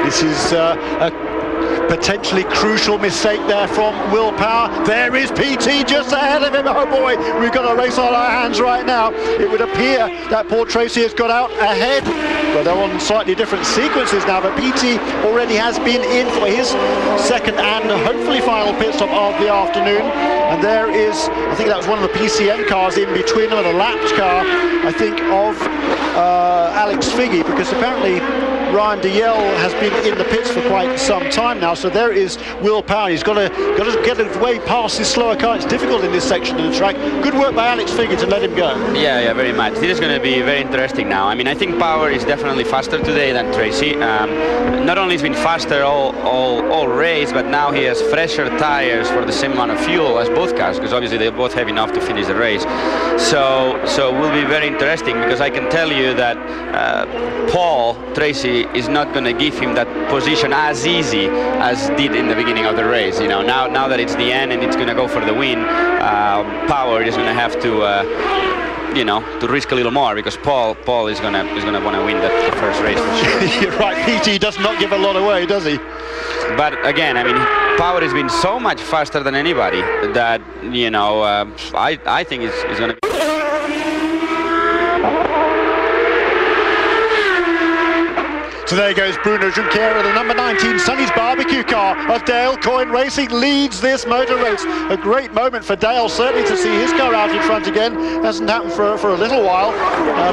This is a potentially crucial mistake there from Will Power. There is PT just ahead of him. Oh boy, we've got a race on our hands right now. It would appear that Paul Tracy has got out ahead, but they're on slightly different sequences now. But PT already has been in for his second and hopefully final pit stop of the afternoon. And there is, I think that was one of the PCN cars in between them, and a lapped car, I think, of Alex Figge, because apparently Ryan DeYell has been in the pits for quite some time now. So there is Will Power. He's got to get way past this slower car. It's difficult in this section of the track. Good work by Alex Figge to let him go. Yeah, very much. This is going to be very interesting now. I mean, I think Power is definitely faster today than Tracy. Not only has been faster all race, but now he has fresher tires for the same amount of fuel as both cars, because obviously they both have enough to finish the race. So will be very interesting, because I can tell you that Paul Tracy is not going to give him that position as easy as did in the beginning of the race. You know, now that it's the end and it's going to go for the win, Power is going to have to you know, to risk a little more, because Paul is going to want to win that first race for sure. You're right, PT does not give a lot away, does he? But again, I mean, Power has been so much faster than anybody that, you know, I think it's going to be. So there goes Bruno Junqueira, the number 19 Sonny's barbecue car of Dale Coyne Racing leads this motor race. A great moment for Dale, certainly, to see his car out in front again. Hasn't happened for a little while,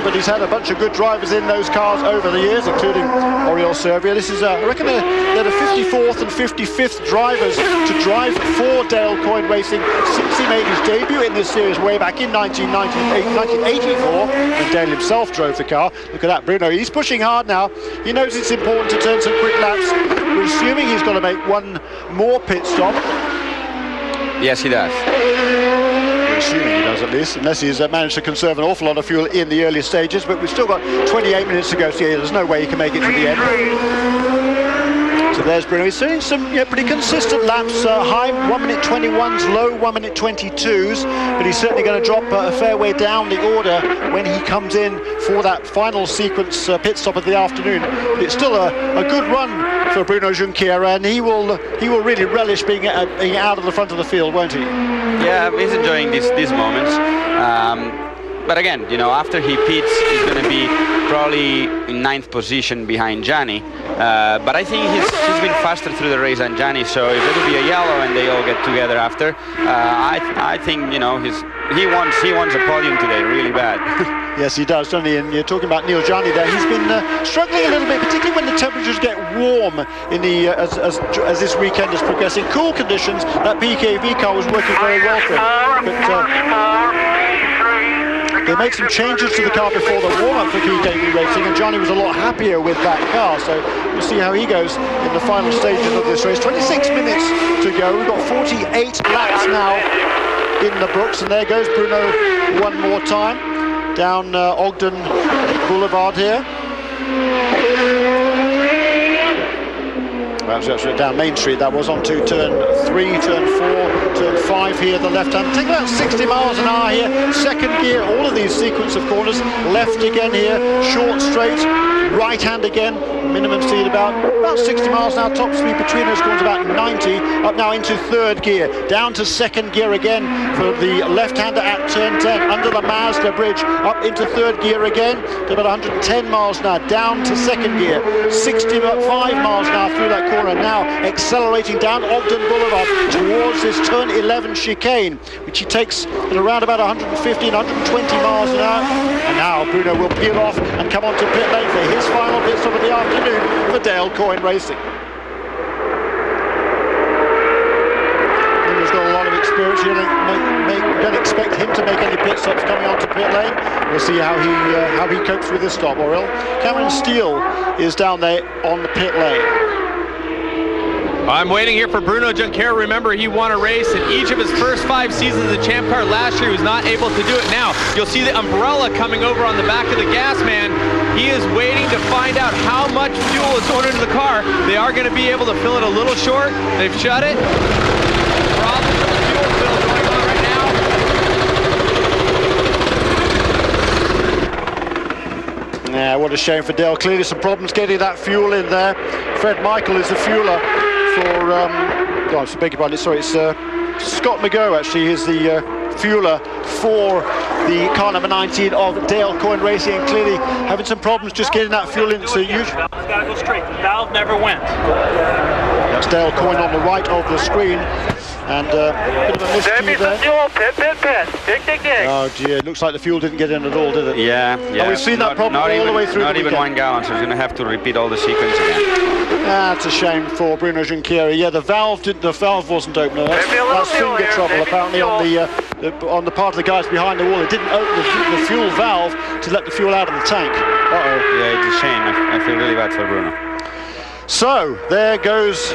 but he's had a bunch of good drivers in those cars over the years, including Oriol Servia. This is, I reckon, they're the 54th and 55th drivers to drive for Dale Coyne Racing since he made his debut in this series way back in 1984, when Dale himself drove the car. Look at that, Bruno. He's pushing hard now. He knows it's important to turn some quick laps. We're assuming he's got to make one more pit stop. Yes, he does. We're assuming he does, at least, unless he's managed to conserve an awful lot of fuel in the early stages. But we've still got 28 minutes to go, so yeah, there's no way he can make it to the end. So there's Bruno. He's doing some pretty consistent laps, high 1 minute 21s, low 1 minute 22s, but he's certainly going to drop a fair way down the order when he comes in for that final sequence pit stop of the afternoon. But it's still a good run for Bruno Junqueira, and he will really relish being out of the front of the field, won't he? Yeah, he's enjoying these moments. But again, you know, after he pits, he's going to be probably in 9th position behind Gianni. But I think he's been faster through the race than Gianni, so if there will be a yellow and they all get together after, I think, you know, he wants a podium today really bad. Yes, he does, doesn't he? And you're talking about Neil Gianni there. He's been struggling a little bit, particularly when the temperatures get warm in the as this weekend is progressing. Cool conditions, that PKV car was working very well for him. But they made some changes to the car before the warm-up for PKV Racing, and Gianni was a lot happier with that car. So we'll see how he goes in the final stages of this race. 26 minutes to go. We've got 48 laps now in the books, and there goes Bruno one more time down Ogden Boulevard here. Well, actually down Main Street, that was, onto turn 3, turn 4, turn 5 here, the left hand. Take about 60 miles an hour here, second gear, all of these sequence of corners. Left again here, short straight, right hand again, minimum speed about 60 miles an hour, top speed between those corners about 90. Up now into third gear, down to second gear again for the left-hander at turn 10, under the Mazda bridge, up into third gear again to about 110 miles an hour, down to second gear, 65 miles an hour through that corner, now accelerating down Ogden Boulevard towards this turn 11 chicane, which he takes at around about 150 and 120 miles an hour. And now Bruno will peel off and come onto pit lane for his final pit stop of the afternoon for Dale Coyne Racing. Bruno's got a lot of experience. You don't expect him to make any pit stops coming onto pit lane. We'll see how he copes with this stop. Oriel. Cameron Steele is down there on the pit lane. I'm waiting here for Bruno Junqueira. Remember, he won a race in each of his first 5 seasons of the Champ Car. Last year, he was not able to do it. Now, you'll see the umbrella coming over on the back of the gas man. He is waiting to find out how much fuel is going into the car. They are going to be able to fill it a little short. They've shut it. Problem with the fuel fill going on right now. Yeah, what a shame for Dale. Clearly some problems getting that fuel in there Fred Michael is the fueler for, I beg your pardon, sorry, it's Scott McGough actually is the fueler for the car number 19 of Dale Coyne Racing, and clearly having some problems just getting that fuel in. So you gotta go straight. The valve never went. That's Dale Coyne on the right of the screen, and bit of a miscue there. Fuel, pit. Dig. Oh dear, it looks like the fuel didn't get in at all, did it? Yeah. Oh, we've seen that problem all the way through. Not even 1 gallon, so he's going to have to repeat all the sequence again. That's a shame for Bruno Junqueira. Yeah, the valve wasn't open. That's finger trouble apparently on the part of the guys behind the wall. It didn't open the fuel valve to let the fuel out of the tank. Uh-oh. Yeah, it's a shame. I feel really bad for Bruno. So there goes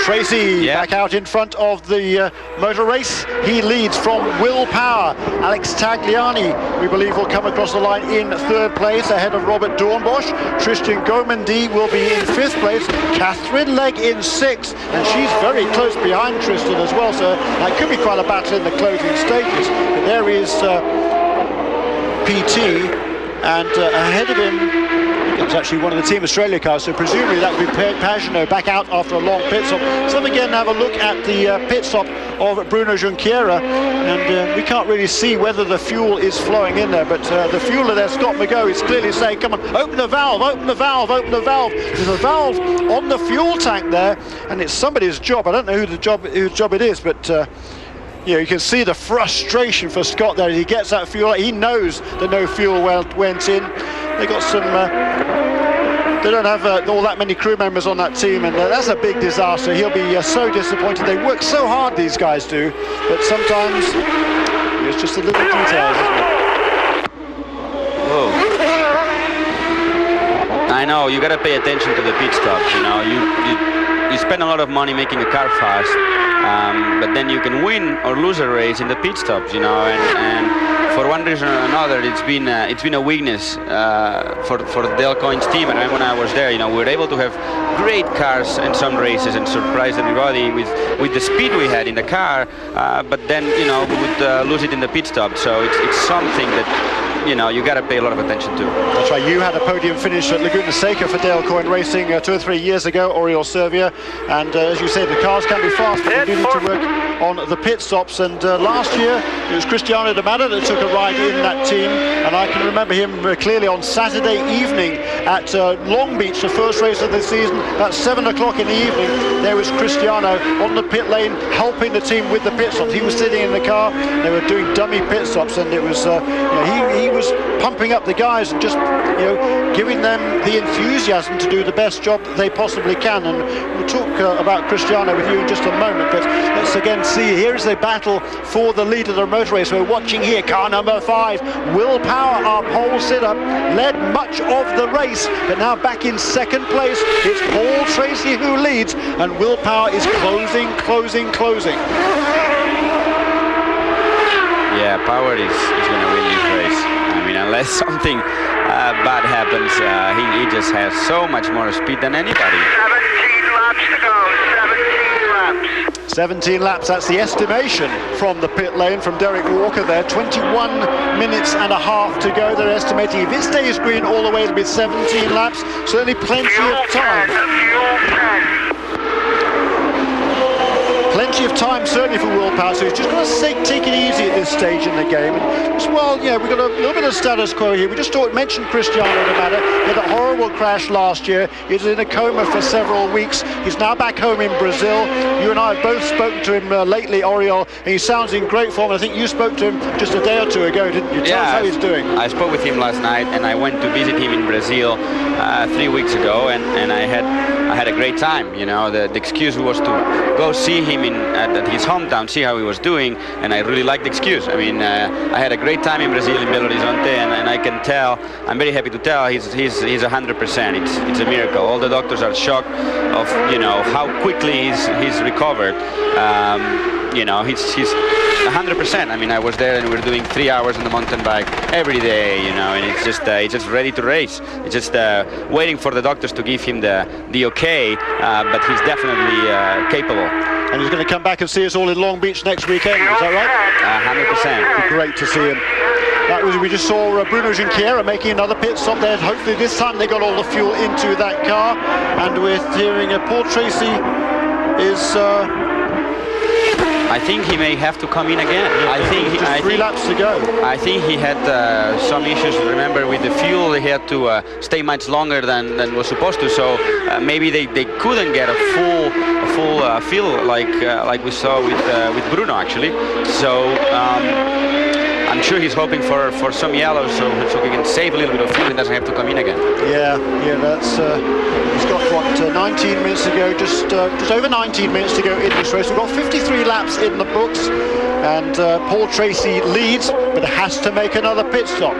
Tracy back out in front of the motor race. He leads from Will Power. Alex Tagliani, we believe, will come across the line in 3rd place ahead of Robert Dornbosch. Tristan Gomendy will be in 5th place. Catherine Legg in 6th, and she's very close behind Tristan as well, so that could be quite a battle in the closing stages. But there is PT, and ahead of him it was actually one of the Team Australia cars, so presumably that would be Pagenaud back out after a long pit stop. So again, have a look at the pit stop of Bruno Junqueira, and we can't really see whether the fuel is flowing in there, but the fueler there, Scott McGough, is clearly saying, come on, open the valve, open the valve, open the valve. There's a valve on the fuel tank there, and it's somebody's job. I don't know whose job it is, but you know, you can see the frustration for Scott there as he gets that fuel. He knows that no fuel went in. They got some. They don't have all that many crew members on that team, and that's a big disaster. He'll be so disappointed. They work so hard, these guys do, but sometimes it's just a little details, isn't it? Whoa. I know, you gotta pay attention to the pit stops. You know, you spend a lot of money making a car fast, but then you can win or lose a race in the pit stops. You know, and for one reason or another, it's been a weakness for Dale Coyne's team. And when I was there, you know, we were able to have great cars in some races and surprise everybody with the speed we had in the car. But then, you know, we would lose it in the pit stop. So it's something that, you know, you got to pay a lot of attention to. That's right. You had a podium finish at Laguna Seca for Dale Coyne Racing 2 or 3 years ago, Oriol Servia. And as you say, the cars can be fast, but they do need to work on the pit stops. And last year, it was Cristiano D'Amata that took a ride in that team. And I can remember him clearly on Saturday evening at Long Beach, the first race of the season. About 7 o'clock in the evening, there was Cristiano on the pit lane helping the team with the pit stops. He was sitting in the car. They were doing dummy pit stops, and it was, you know, he was pumping up the guys and just, you know, giving them the enthusiasm to do the best job that they possibly can. And we'll talk about Cristiano with you in just a moment, but let's again see, here is the battle for the lead of the motor race. We're watching here car number 5, Will Power, our pole sitter, led much of the race, but now back in 2nd place. It's Paul Tracy who leads, and Will Power is closing. Yeah, Power is going to win this race. I mean, unless something bad happens, he just has so much more speed than anybody. 17 laps to go, 17 laps. 17 laps, that's the estimation from the pit lane from Derek Walker there. 21 minutes and a half to go. They're estimating if it stays green all the way, it'll be 17 laps. Certainly plenty of time. Plenty of time, certainly, for Will Power, so he's just going to take it easy at this stage in the game. And just, well, yeah, we've got a little bit of status quo here. We just mentioned Cristiano D'Amata. He had a horrible crash last year. He was in a coma for several weeks. He's now back home in Brazil. You and I have both spoken to him lately, Oriol, and he sounds in great form. I think you spoke to him just a day or two ago, didn't you? Tell us how he's doing. I spoke with him last night, and I went to visit him in Brazil 3 weeks ago, and I had a great time. You know, the excuse was to go see him at his hometown, see how he was doing, and I really liked the excuse. I mean, I had a great time in Brazil, in Belo Horizonte, and I can tell, I'm very happy to tell, he's 100%. It's a miracle. All the doctors are shocked of, you know, how quickly he's recovered. You know, he's 100%. I mean, I was there and we were doing 3 hours on the mountain bike every day, you know, and it's just ready to race. It's just waiting for the doctors to give him the okay, but he's definitely capable. And he's going to come back and see us all in Long Beach next weekend, is that right? 100%. Great to see him. That was, we just saw Bruno Junqueira making another pit stop there. Hopefully this time they got all the fuel into that car. And we're hearing Paul Tracy is... I think he may have to come in again. I think just 3 laps to go. I think he had some issues. Remember, with the fuel, he had to stay much longer than was supposed to. So maybe they couldn't get a full fill like we saw with Bruno actually. So I'm sure he's hoping for some yellow, so he can save a little bit of fuel and doesn't have to come in again. Yeah, that's. He's got what 19 minutes to go, just over 19 minutes to go in this race. We've got 53 laps in the books, and Paul Tracy leads, but has to make another pit stop.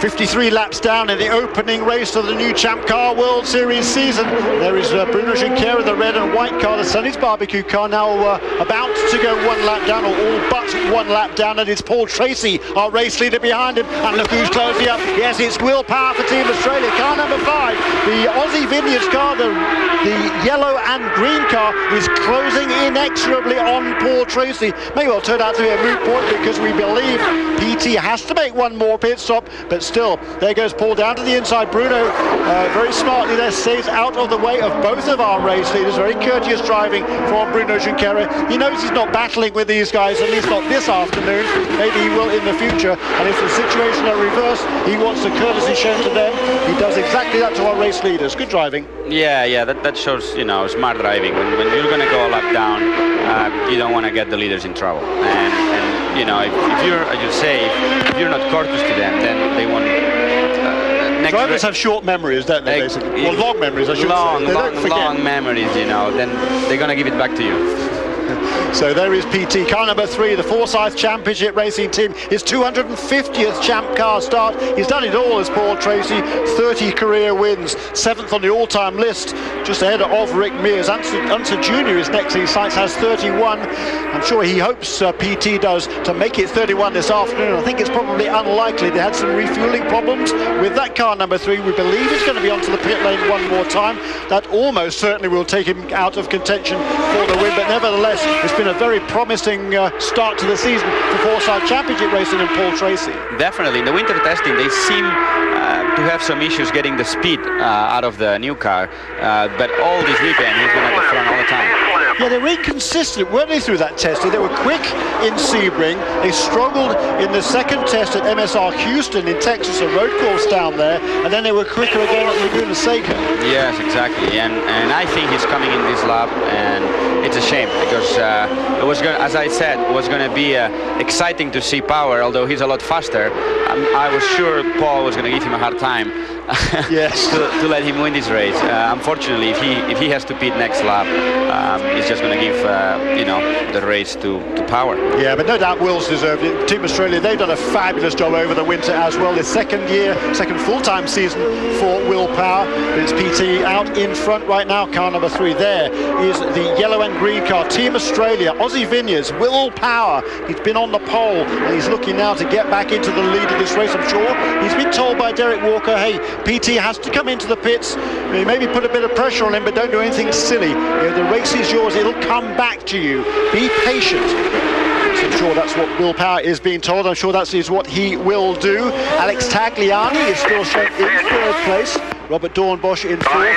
53 laps down in the opening race of the new Champ Car World Series season. There is Bruno Junqueira, the red and white car, the Sonny's barbecue car, now about to go 1 lap down, or all but 1 lap down, and it's Paul Tracy, our race leader, behind him. And look who's closing up. Yes, it's Will Power for Team Australia. Car number 5, the Aussie Vineyards car, the yellow and green car, is closing inexorably on Paul Tracy. May well turn out to be a moot point, because we believe PT has to make 1 more pit stop, but still, there goes Paul down to the inside. Bruno very smartly there stays out of the way of both of our race leaders. Very courteous driving from Bruno Junqueira. He knows he's not battling with these guys, at least not this afternoon. Maybe he will in the future, and if the situation are reversed, he wants the courtesy shown to them. He does exactly that to our race leaders. Good driving. Yeah, that shows, you know, smart driving. When you're going to go a lap down, you don't want to get the leaders in trouble. And you know, if you're, as you say, if you're not courteous to them, then they won't. Drivers have short memories, don't they, basically? Well, long memories, I should say. They don't forget. Long memories, you know, then they're going to give it back to you. So there is PT, car number 3, the Forsyth Championship Racing Team, his 250th Champ Car start. He's done it all as Paul Tracy, 30 career wins, 7th on the all-time list, just ahead of Rick Mears. Unser Jr. is next, he cites, has 31. I'm sure he hopes PT does to make it 31 this afternoon. I think it's probably unlikely. They had some refueling problems with that car number 3. We believe he's going to be onto the pit lane 1 more time. That almost certainly will take him out of contention for the win, but nevertheless, it's been a very promising start to the season for Forsyth Championship Racing and Paul Tracy. Definitely. In the winter testing, they seem to have some issues getting the speed out of the new car, but all this weekend he's been at the front all the time. Yeah, they were inconsistent, weren't they, through that testing? They were quick in Sebring. They struggled in the second test at MSR Houston in Texas, a road course down there, and then they were quicker again at Laguna Seca. Yes, exactly. And I think he's coming in this lap, and it's a shame, because it was going, as I said, it was going to be exciting to see Power, although he's a lot faster. I was sure Paul was going to give him a hard time. Yes. to let him win this race. Unfortunately, if he has to pit next lap, he's just going to give you know, the race to Power. Yeah, but no doubt Will's deserved it. Team Australia, they've done a fabulous job over the winter as well. The second full-time season for Will Power. It's PT out in front right now. Car number 3 there is the yellow and green car. Team Australia, Aussie Vineyards, Will Power. He's been on the pole, and he's looking now to get back into the lead of this race. I'm sure he's been told by Derek Walker, hey, PT has to come into the pits, maybe put a bit of pressure on him, but don't do anything silly. You know, the race is yours, it'll come back to you. Be patient. So I'm sure that's what Will Power is being told. I'm sure that is what he will do. Alex Tagliani is still shown in 3rd place. Robert Dornbosch in 4th.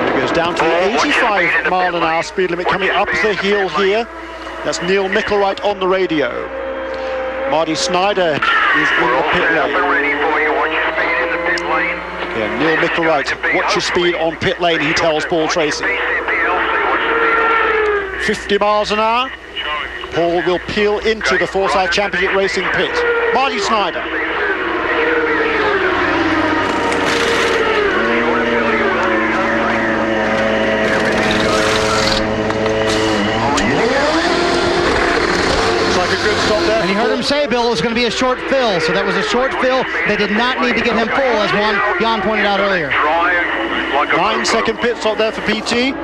It goes down to the 85 mile an hour speed limit coming up the hill here. That's Neil Mickelwright on the radio. Marty Snyder is in the pit lane. Yeah, Neil Mickelwright, watch your speed on pit lane, he tells Paul Tracy. 50 miles an hour. Paul will peel into the Forsyth Championship Racing pit. Marty Snyder. And you heard him say, Bill, it was going to be a short fill, so that was a short fill. They did not need to get him full, as Jan pointed out earlier. 9-second pit stop there for PT.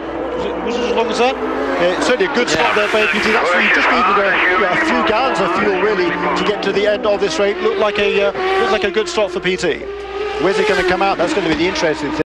Was it as long as that? It's certainly a good stop there for PT. That's, you just needed a few gallons of fuel, really, to get to the end of this race. Looked like a good stop for PT. Where's it going to come out? That's going to be the interesting thing.